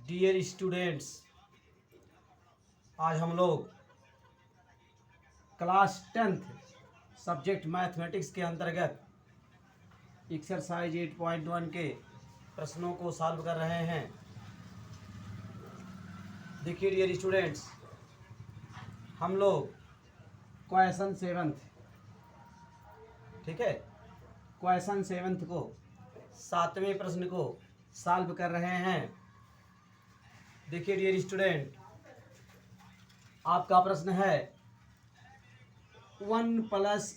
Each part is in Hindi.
डियर स्टूडेंट्स, आज हम लोग क्लास 10th सब्जेक्ट मैथमेटिक्स के अंतर्गत एक्सरसाइज 8.1 के प्रश्नों को सॉल्व कर रहे हैं। देखिए डियर स्टूडेंट्स, हम लोग क्वेश्चन 7th, ठीक है, क्वेश्चन 7th को 7वें प्रश्न को सॉल्व कर रहे हैं। देखिए डियर स्टूडेंट, आपका प्रश्न है 1 प्लस,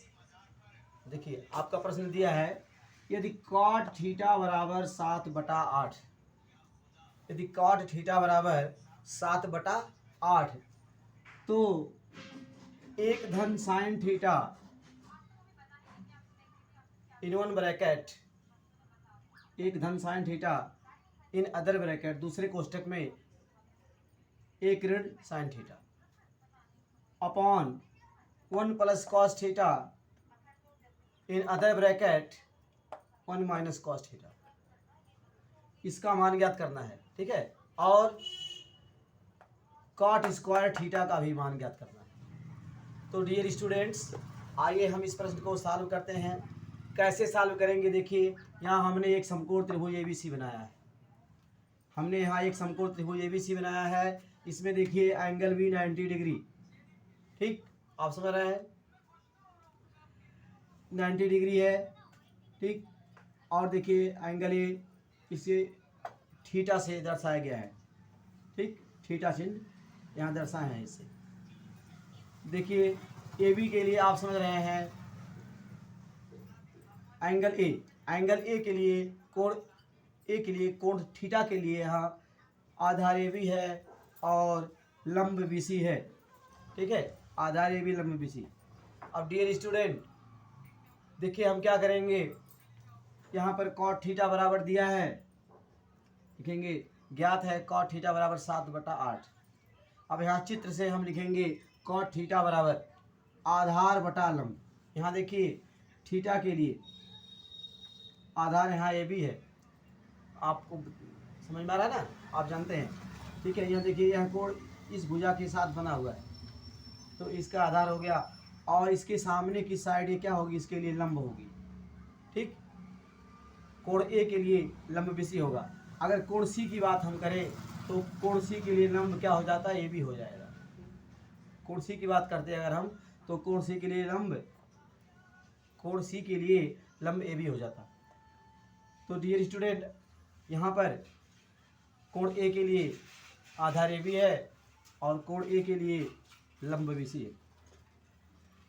देखिए आपका प्रश्न दिया है यदि कॉट थीटा बराबर 7/8, यदि कॉट थीटा बराबर 7/8 तो एक धन sine theta in one bracket, एक धन sine theta in other bracket, दूसरे कोष्टक में एक ऋण sign theta upon 1 plus cos theta in other bracket 1 minus cos theta, इसका मान ज्ञात करना है। ठीक है, और कॉट स्क्वायर थीटा का भी मान ज्ञात करना है। तो डियर स्टूडेंट्स, आइए हम इस प्रश्न को सॉल्व करते हैं। कैसे सॉल्व करेंगे? देखिए, यहाँ हमने एक समकोण त्रिभुज एबीसी बनाया है। हमने यहाँ एक समकोण त्रिभुज एबीसी बनाया है। इसमें देखिए एंगल भी 90 डिग्री, ठीक, आप समझ रहे हैं, 90 डिग्री है, ठीक। और देखिए एंगल ए इसे थीटा से दर्शाया गया है, ठीक, थीटा चिन्ह यहाँ दर्शाए हैं इससे। देखिए ए बी के लिए आप समझ रहे हैं एंगल ए, एंगल ए के लिए कोण, ए के लिए कोण थीटा के लिए यहाँ आधार ए बी है और लंब बी सी है, ठीक है, आधार ए बी लंब बी सी। अब डियर स्टूडेंट देखिए हम क्या करेंगे, यहाँ पर कॉट थीटा बराबर दिया है, लिखेंगे ज्ञात है कॉट थीटा बराबर 7/8। अब यहाँ चित्र से हम लिखेंगे कॉट थीटा बराबर आधार बटा लंब। यहाँ देखिए थीटा के लिए आधार यहाँ ए बी है, आपको समझ में आ रहा है ना, आप जानते हैं, ठीक है। यहाँ देखिए यह कोण इस भुजा के साथ बना हुआ है, तो इसका आधार हो गया, और इसके सामने की साइड ये क्या होगी, इसके लिए लंब होगी, ठीक। कोण ए के लिए लंब बीसी होगा। अगर कोण सी की बात हम करें तो कोण सी के लिए लंब क्या हो जाता है, ए बी हो जाएगा। कोण सी की बात करते हैं अगर हम, तो कोण सी के लिए लंब, कोण सी के लिए लंब ए बी हो जाता। तो डियर स्टूडेंट यहाँ पर कोण ए के लिए आधार ए बी है और कोण ए के लिए लंब बी सी है।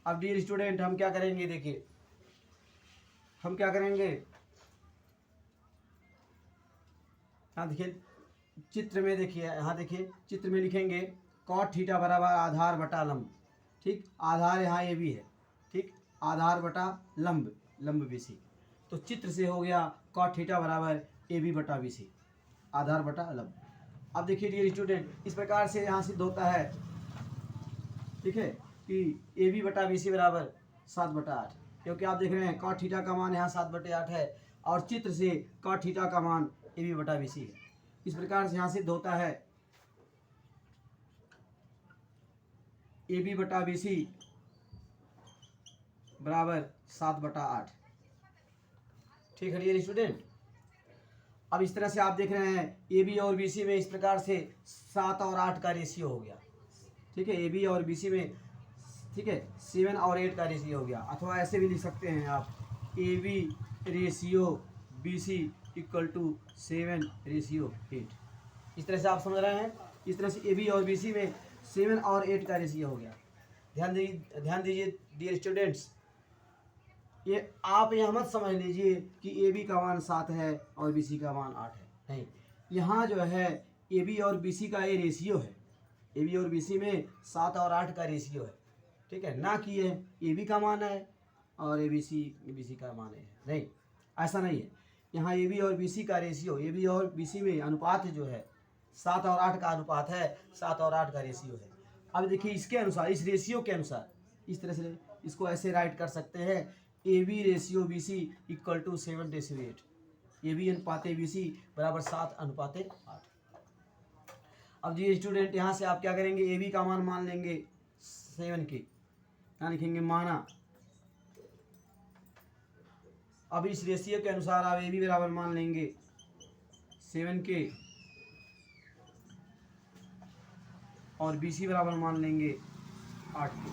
अब डियर स्टूडेंट हम क्या करेंगे, देखिए हम क्या करेंगे, यहाँ देखिए चित्र में, देखिए यहाँ देखिए चित्र में लिखेंगे कॉट थीटा बराबर आधार बटा लंब, ठीक, आधार यहाँ ए बी है, ठीक, आधार बटा लंब, लंब बी सी। तो चित्र से हो गया कॉट थीटा बराबर ए बी बटा बी सी, आधार बटा लंब। अब देखिए डियर स्टूडेंट इस प्रकार से यहाँ सिद्ध होता है, ठीक है, कि ए बी बटा बी सी बराबर 7/8, क्योंकि आप देख रहे हैं कॉट थीटा का मान यहाँ 7/8 है और चित्र से कॉट थीटा का मान ए बी बटा बी सी है। इस प्रकार से यहाँ सिद्ध होता है ए बी बटा बी सी बराबर 7/8, ठीक है डियर स्टूडेंट। अब इस तरह से आप देख रहे हैं ए बी और बी सी में इस प्रकार से 7 और 8 का रेशियो हो गया, ठीक है, ए बी और बी सी में, ठीक है, 7 और 8 का रेशियो हो गया। अथवा ऐसे भी लिख सकते हैं आप A B ratio B C equal to 7 ratio 8। इस तरह से आप समझ रहे हैं, इस तरह से ए बी और बी सी में 7 और 8 का रेशियो हो गया। ध्यान दीजिए डियर स्टूडेंट्स, ये आप यहाँ मत समझ लीजिए कि ए बी का मान 7 है और बी सी का मान 8 है, नहीं, यहाँ जो है ए बी और बी सी का ये रेशियो है, ए बी और बी सी में 7 और 8 का रेशियो है, ठीक है, ना कि ये ए बी का मान है और ए बी सी का मान है, नहीं, ऐसा नहीं है। यहाँ ए बी और बी सी का रेशियो, ए बी और बी सी में अनुपात जो है 7 और 8 का अनुपात है, 7 और 8 का रेशियो है। अब देखिए इसके अनुसार, इस रेशियो के अनुसार, इस तरह से इसको ऐसे राइट कर सकते हैं, A B ratio B C equal to 7 ratio 8, A B अनुपात ए बी सी बराबर 7 अनुपात 8। अब जी स्टूडेंट यहाँ से आप क्या करेंगे, ए बी का मान लेंगे 7 के, यहाँ लिखेंगे माना। अब इस रेशियो के अनुसार आप ए बी बराबर मान लेंगे 7 के और बी सी बराबर मान लेंगे 8 के।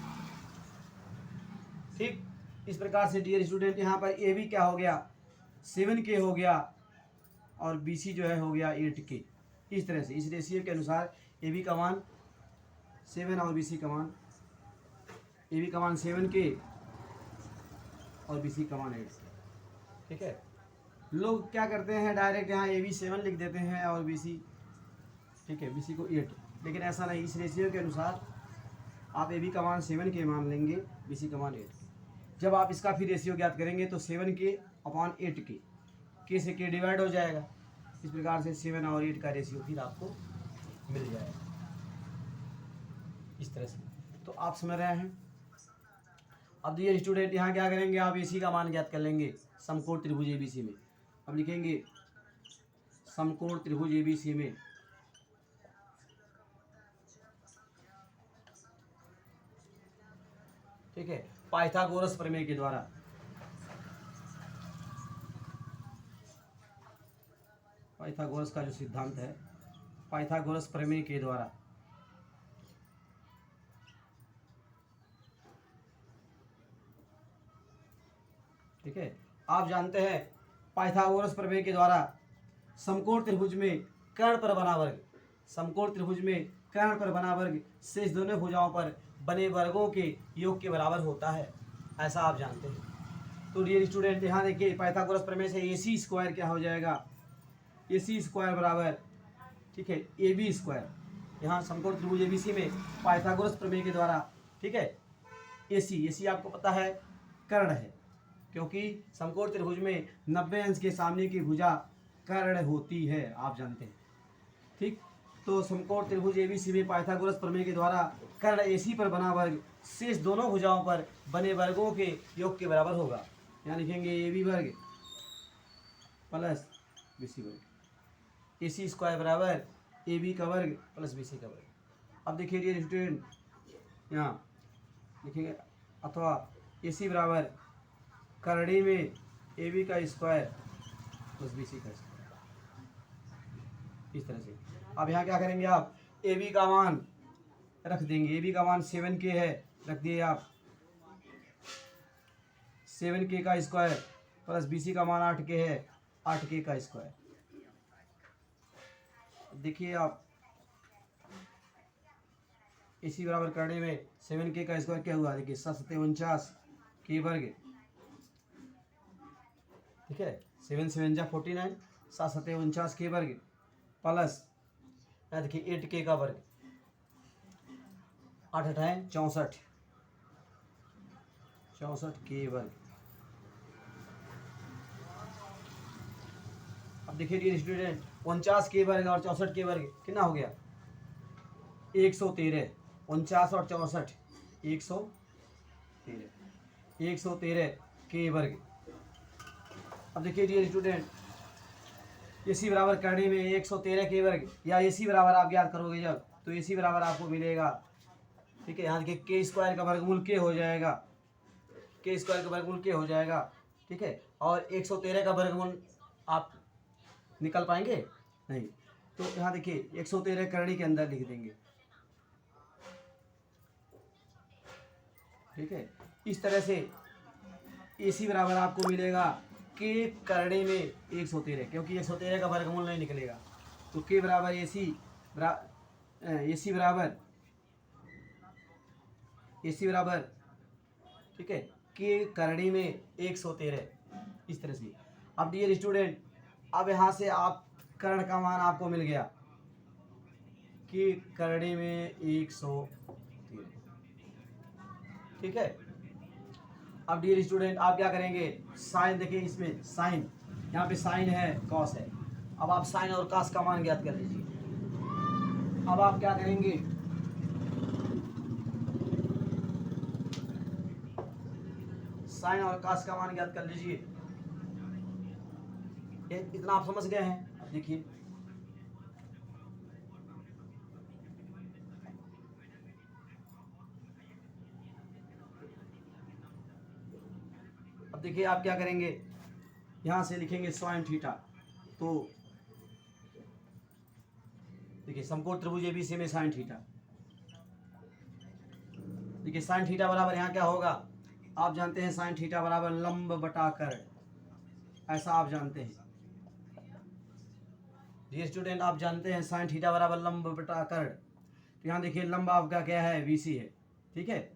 ठीक, इस प्रकार से डियर स्टूडेंट यहाँ पर ए बी क्या हो गया 7 के हो गया और बी सी जो है हो गया 8 के। इस तरह से इस रेशियो के अनुसार ए बी का मान 7 और बी सी का मान, ए बी का मान 7 के और बी सी का मान 8 के। ठीक है, लोग क्या करते हैं डायरेक्ट यहाँ ए बी 7 लिख देते हैं और बी सी, ठीक है, बी सी को 8, लेकिन ऐसा नहीं। इस रेशियो के अनुसार आप ए बी का मान 7 के मान लेंगे, बी सी का मान 8 के। जब आप इसका फिर रेशियो ज्ञात करेंगे तो 7 के अपॉन 8 के से के डिवाइड हो जाएगा। इस प्रकार से 7 और 8 का रेशियो फिर आपको मिल जाएगा इस तरह से। तो आप समझ रहे हैं। अब ये स्टूडेंट यहाँ क्या करेंगे, आप ए सी का मान ज्ञात कर लेंगे समकोण त्रिभुज ए बी सी में। अब लिखेंगे समकोण त्रिभुज ए बी सी में ठीक है पाइथागोरस प्रमेय के द्वारा, पाइथागोरस का जो सिद्धांत है पाइथागोरस प्रमेय के द्वारा ठीक है, आप जानते हैं पाइथागोरस प्रमेय के द्वारा समकोण त्रिभुज में कर्ण पर बना वर्ग, समकोण त्रिभुज में कर्ण पर बना वर्ग शेष दोनों भुजाओं पर बने वर्गों के योग के बराबर होता है, ऐसा आप जानते हैं। तो डियर स्टूडेंट यहाँ देखिए पाइथागोरस प्रमेय से ए सी स्क्वायर क्या हो जाएगा, ए सी स्क्वायर बराबर ठीक है ए बी स्क्वायर। यहाँ समकोण त्रिभुज ए बी सी में पाइथागोरस प्रमेय के द्वारा ठीक है ए सी आपको पता है कर्ण है, क्योंकि समकोण त्रिभुज में 90 अंश के सामने की भुजा कर्ण होती है, आप जानते हैं। ठीक, तो समकोण त्रिभुज ए बी सी में पाइथागोरस प्रमेय के द्वारा कर्ण ए सी पर बना वर्ग शेष दोनों भुजाओं पर बने वर्गों के योग के बराबर होगा। यहाँ लिखेंगे ए बी वर्ग प्लस बी सी वर्ग, ए सी स्क्वायर बराबर ए बी का वर्ग प्लस बी सी का वर्ग। अब देखिए डियर स्टूडेंट यहाँ लिखेंगे अथवा ए सी बराबर करड़ी में ए बी का स्क्वायर प्लस बी सी का स्क्वायर, इस तरह से। अब यहाँ क्या करेंगे, आप ए बी का मान रख देंगे, ए बी का मान 7 के है, रख दिए आप 7 के का स्क्वायर प्लस बी सी का मान 8 के है, 8 के का स्क्वायर। देखिए आप ए सी बराबर करने में 7 के का स्क्वायर क्या हुआ, देखिए 7 7 49 के वर्ग ठीक है 7 7 जा 49, 7 7 49 के वर्ग प्लस देखिए 8 के का वर्ग 8 8 64 64 के वर्ग। अब देखिए डियर स्टूडेंट 49 के वर्ग और 64 के वर्ग कितना हो गया 113, 49 और 64 113 के वर्ग। अब देखिए डियर स्टूडेंट ए सी बराबर करने में 113 के वर्ग या ए सी बराबर आप याद करोगे जब तो ए सी बराबर आपको मिलेगा ठीक है, यहाँ देखिए के स्क्वायर का वर्गमूल के हो जाएगा, के स्क्वायर का वर्गमूल के हो जाएगा ठीक है, और 113 का वर्गमूल आप निकल पाएंगे नहीं, तो यहाँ देखिए 113 करणी के अंदर लिख देंगे ठीक है। इस तरह से ए सी बराबर आपको मिलेगा के करणी में 113, क्योंकि 113 का वर्गमूल नहीं निकलेगा, तो के बराबर ए सी बराबर ठीक है के करणी में 113, इस तरह से। अब डियर स्टूडेंट अब यहाँ से आप कर्ण का मान आपको मिल गया कि करणी में 113 ठीक है। अब डियर स्टूडेंट आप क्या करेंगे, साइन देखिए इसमें साइन यहाँ पे साइन है कॉस है, अब आप साइन और कॉस का मान ज्ञात कर लीजिए। अब आप क्या करेंगे, साइन और कॉस का मान ज्ञात कर लीजिए, इतना आप समझ गए हैं। अब देखिए अब देखिए आप क्या करेंगे, यहाँ से लिखेंगे साइन थीटा। तो देखिए समकोण त्रिभुज एबीसी में साइन थीटा, देखिए साइन थीटा बराबर यहाँ क्या होगा, आप जानते हैं साइन थीटा बराबर लंब बटा कर्ण, ऐसा आप जानते हैं डियर स्टूडेंट, आप जानते हैं साइन थीटा बराबर लंब बटा कर्ण। तो यहाँ देखिए लंब आपका क्या है, बीसी है, ठीक है,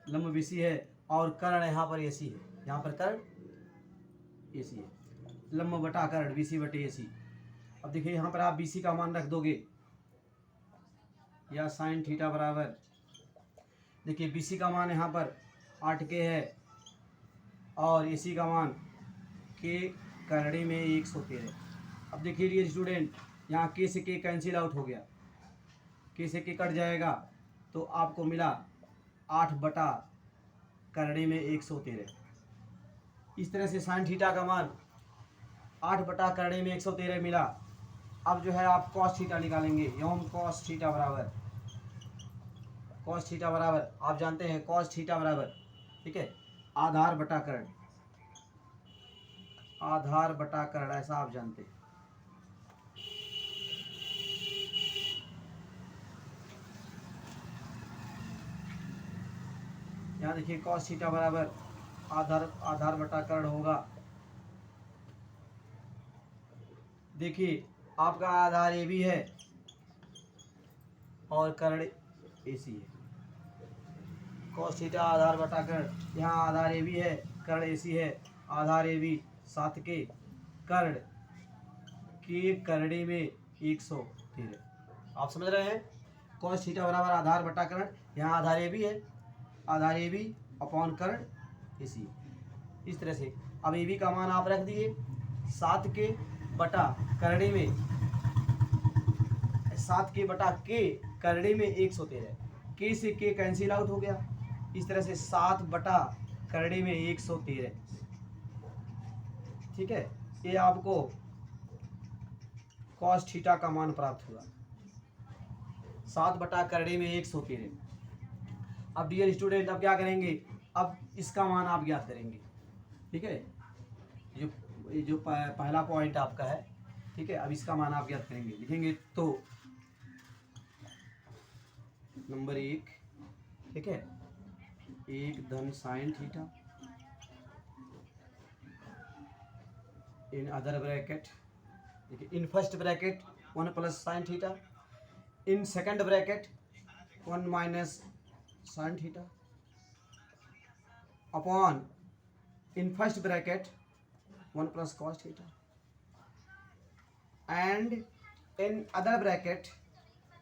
लंब बीसी है और कर्ण यहाँ पर एसी है, यहाँ पर कर्ण एसी है, लंब बटा कर्ण बीसी बटे एसी। अब देखिए यहाँ पर आप बीसी का मान रख दोगे या साइन थीटा बराबर, देखिए बीसी का मान यहाँ पर 8 के है और एसी का मान के करड़े में 113। अब देखिए डियर स्टूडेंट, यहाँ के से के कैंसिल आउट हो गया, के से के कट जाएगा तो आपको मिला 8 बटा करड़े में 113। इस तरह से साइन थीटा का मान 8 बटा करड़े में 113 मिला। अब जो है आप कॉस थीटा निकालेंगे, एवं कॉस थीटा बराबर, कॉस थीटा बराबर आप जानते हैं कॉस थीटा बराबर, ठीक है, आधार बटा कर्ण, आधार बटा कर्ण, ऐसा आप जानते हैं। यहाँ देखिए कॉस थीटा बराबर आधार बटा कर्ण होगा। देखिए आपका आधार ए बी है और कर्ण ए सी है, कॉस थीटा आधार बटा कर्ण, यहाँ आधार ए बी है कर्ण ए सी है, आधार ए बी 7 के कर्ण के करड़े में 113। आप समझ रहे हैं, कॉस थीटा बराबर आधार बटा कर्ण, यहाँ आधार ए बी है, आधार ए बी अपॉन कर्ण ए सी। इस तरह से अब ए बी का मान आप रख दिए 7 के बटा करड़े में, 7 के बटा के करड़े में 113, के से के कैंसिल आउट हो गया, इस तरह से 7 बटा करड़े में 113, ठीक है, ये आपको कॉस थीटा का मान प्राप्त हुआ 7 बटा करड़े में 113। अब डियर स्टूडेंट अब क्या करेंगे, अब इसका मान आप ज्ञात करेंगे, ठीक है, ये जो पहला पॉइंट आपका है, ठीक है, अब इसका मान आप ज्ञात करेंगे, लिखेंगे तो नंबर 1, ठीक है, 1 धन sine theta in other bracket, देखिए in first bracket 1 plus sine theta, in second bracket 1 minus sine theta, upon in first bracket 1 plus cos theta, and in other bracket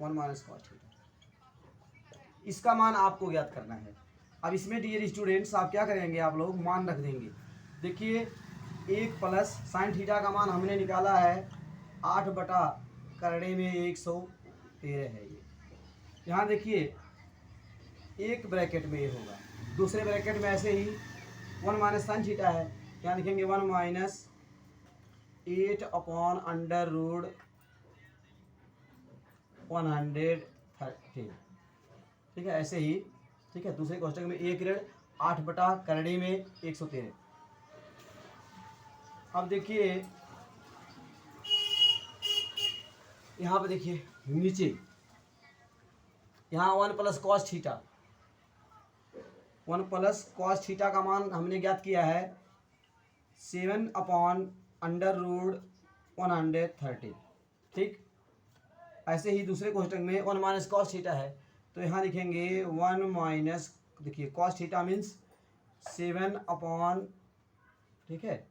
1 minus cos theta. इसका मान आपको ज्ञात करना है। अब इसमें डियर स्टूडेंट्स आप क्या करेंगे, आप लोग मान रख देंगे। देखिए 1 प्लस साइन थीटा का मान हमने निकाला है 8 बटा करड़े में 113 है ये। यहाँ देखिए एक ब्रैकेट में ये होगा, दूसरे ब्रैकेट में ऐसे ही 1 माइनस साइन थीटा है, यहाँ लिखेंगे 1 माइनस 8 अपॉन अंडर रूट 113, ठीक है, ऐसे ही, ठीक है, दूसरे कोष्टक में 1 ऋण 8 बटा करड़ी में 113। अब देखिए यहाँ पे देखिए नीचे यहाँ 1 plus cos theta, 1 plus cos theta का मान हमने ज्ञात किया है 7 अपॉन अंडर रूट 113, ठीक। ऐसे ही दूसरे कोष्टक में 1 माइनस कॉस थीटा है, तो यहाँ लिखेंगे 1 माइनस, देखिए कॉस थीटा मीन्स 7 अपॉन, ठीक है,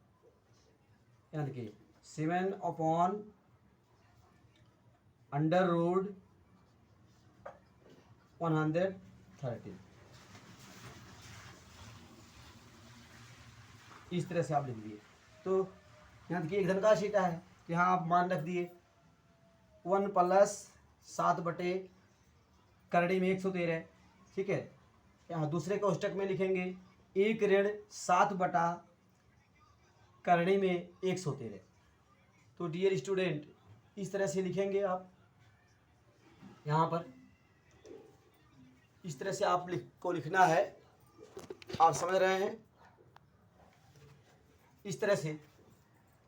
यहाँ देखिए 7 अपॉन अंडर रूट 113, इस तरह से आप लिख दिए। तो यहाँ देखिए एक धन का थीटा है, तो यहाँ आप मान रख दिए 1 प्लस 7 बटे करड़ी में 113, ठीक है। यहाँ दूसरे कोष्टक में लिखेंगे 1 ऋण 7 बटा करड़ी में 113। तो डियर स्टूडेंट इस तरह से लिखेंगे आप, यहाँ पर इस तरह से आप को लिखना है, आप समझ रहे हैं। इस तरह से।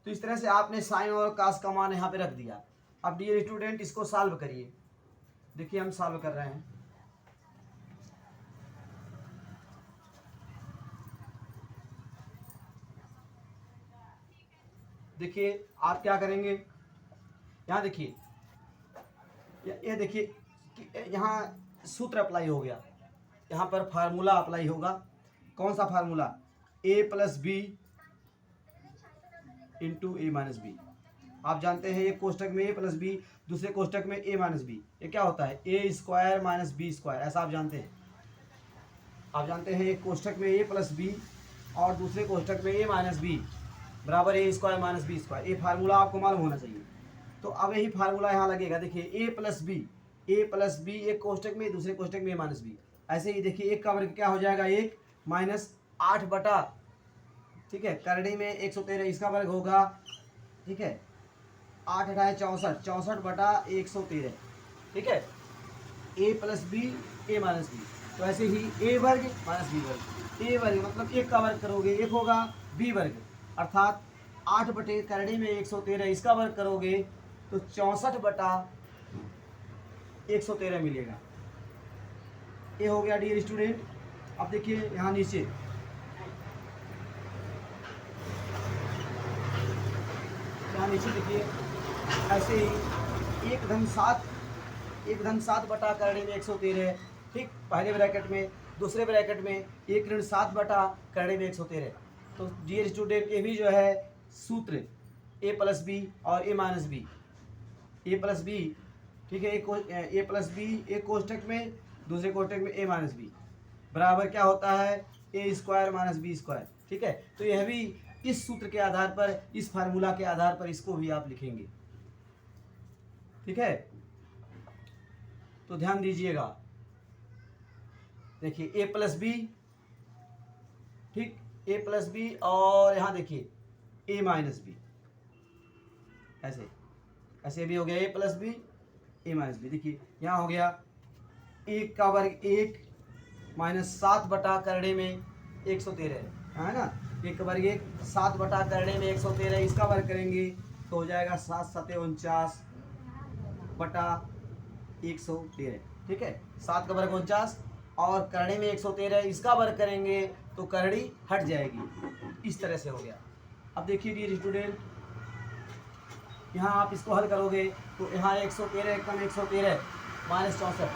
तो इस तरह से आपने साइन और कास का मान यहाँ पे रख दिया। अब डियर स्टूडेंट इसको सॉल्व करिए। देखिए हम सॉल्व कर रहे हैं। देखिए आप क्या करेंगे, यहाँ देखिए, ये देखिए कि यहाँ सूत्र अप्लाई हो गया, यहाँ पर फार्मूला अप्लाई होगा। कौन सा formula? a plus B into A minus B. आप जानते हैं एक कोष्टक में a प्लस बी, दूसरे कोष्टक में a माइनस बी। ये क्या होता है? a square minus B square, ऐसा आप जानते हैं। आप जानते हैं एक कोष्टक में a प्लस बी और दूसरे कोष्टक में a माइनस बी बराबर a square minus B square. ये फार्मूला आपको मालूम होना चाहिए। तो अब यही फार्मूला यहाँ लगेगा। देखिए a प्लस बी एक कोष्टक में, दूसरे कोष्टक में a माइनस बी। ऐसे ही देखिए एक का वर्ग क्या हो जाएगा? 1 माइनस 8 बटा, ठीक है, करड़ी में 113, इसका वर्ग होगा, ठीक है, 8 अठाए 64, 64 बटा 113, ठीक है, a plus B A minus B. तो ऐसे ही a वर्ग माइनस बी वर्ग, a वर्ग मतलब 1 का वर्ग करोगे 1 होगा, b वर्ग अर्थात 8 बटे करड़ी में 113, इसका वर्ग करोगे तो 64 बटा 113 मिलेगा। ये हो गया डियर स्टूडेंट। अब देखिए यहाँ नीचे, यहाँ नीचे देखिए ऐसे ही 1 धन 7 बटा करड़ी में 113, ठीक, पहले ब्रैकेट में, दूसरे ब्रैकेट में 1 ऋण 7 बटा करड़ी में 113। तो डियर स्टूडेंट ये भी जो है सूत्र a प्लस बी और a minus B, a plus B, ठीक है, a प्लस बी एक कोष्टक में, दूसरे कोष्टक में a माइनस बी बराबर क्या होता है? a square minus B square, ठीक है। तो यह भी इस सूत्र के आधार पर, इस फार्मूला के आधार पर इसको भी आप लिखेंगे, ठीक है। तो ध्यान दीजिएगा, देखिए a प्लस बी, ठीक, a प्लस बी और यहाँ देखिए a माइनस बी, ऐसे ऐसे भी हो गया a plus B A minus B. देखिए यहाँ हो गया 1 का वर्ग 1 माइनस 7 बटा करड़े में 113 है ना, 1 का वर्ग 1 7 बटा करड़े में 113, इसका वर्ग करेंगे तो हो जाएगा 7 सते 49 बटा 113, ठीक है, 7 का वर्ग 49 और करड़े में 113, इसका वर्ग करेंगे तो करड़ी हट जाएगी। इस तरह से हो गया। अब देखिए डियर स्टूडेंट, यहाँ आप इसको हल करोगे तो यहाँ 113 कम 113 माइनस 64,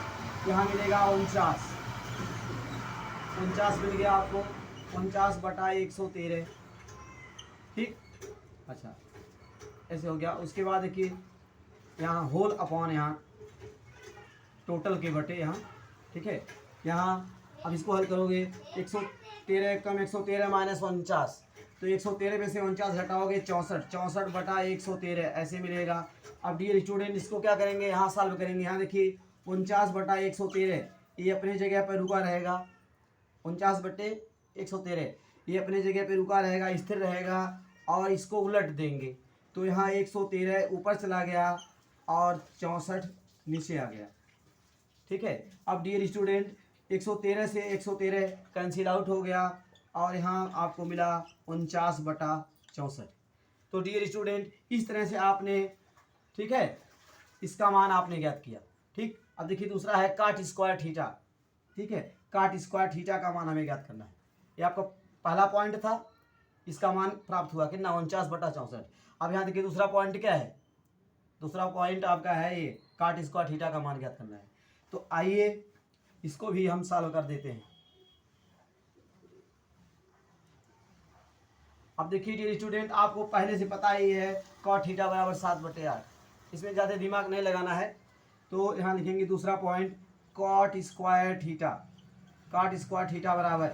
यहाँ मिलेगा 49 मिल गया आपको, 49 बटा 113, ठीक, अच्छा ऐसे हो गया। उसके बाद देखिए यहाँ होल अपॉन यहाँ टोटल के बटे यहाँ, ठीक है, यहाँ अब इसको हल करोगे 113 कम 113 माइनस 49, तो 113 में से 49 घटाओगे 64, 64 बटा 113 ऐसे मिलेगा। अब डियर स्टूडेंट इसको क्या करेंगे? यहाँ सॉल्व करेंगे। यहाँ देखिए 49 बटा 113 ये अपनी जगह पर रुका रहेगा, 49 बटे 113 ये अपनी जगह पर रुका रहेगा, स्थिर रहेगा, और इसको उलट देंगे तो यहाँ 113 ऊपर चला गया और 64 नीचे आ गया, ठीक है। अब डियर स्टूडेंट 113 से 113 कैंसिल आउट हो गया और यहाँ आपको मिला 49 बटा 64। तो डियर स्टूडेंट इस तरह से आपने, ठीक है, इसका मान आपने ज्ञात किया, ठीक। अब देखिए दूसरा है काट स्क्वायर थीटा, ठीक है, काट स्क्वायर थीटा का मान हमें ज्ञात करना है। ये आपका पहला पॉइंट था, इसका मान प्राप्त हुआ कितना? 49 बटा 64। अब यहाँ देखिए दूसरा पॉइंट क्या है? दूसरा पॉइंट आपका है ये काट स्क्वायर थीटा का मान ज्ञात करना है। तो आइए इसको भी हम सॉल्व कर देते हैं। अब देखिए डियर स्टूडेंट, आपको पहले से पता ही है कॉट थीटा बराबर 7/8, इसमें ज़्यादा दिमाग नहीं लगाना है। तो यहाँ लिखेंगे दूसरा point cot square theta, cot square theta बराबर,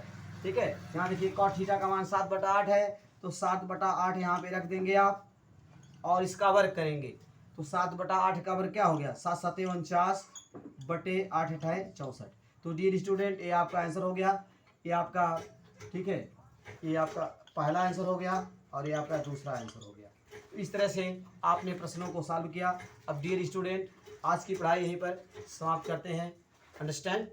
ठीक है, यहाँ देखिए कॉट थीटा का मान 7/8 है, तो 7/8 यहाँ पे रख देंगे आप और इसका वर्ग करेंगे तो 7/8 का वर्ग क्या हो गया? 7 सते 49 बटे 8 अठाए 64। तो डियर स्टूडेंट ये आपका आंसर हो गया, ये आपका, ठीक है, ये आपका पहला आंसर हो गया और ये आपका दूसरा आंसर हो गया। तो इस तरह से आपने प्रश्नों को सॉल्व किया। अब डियर स्टूडेंट आज की पढ़ाई यहीं पर समाप्त करते हैं। अंडरस्टैंड?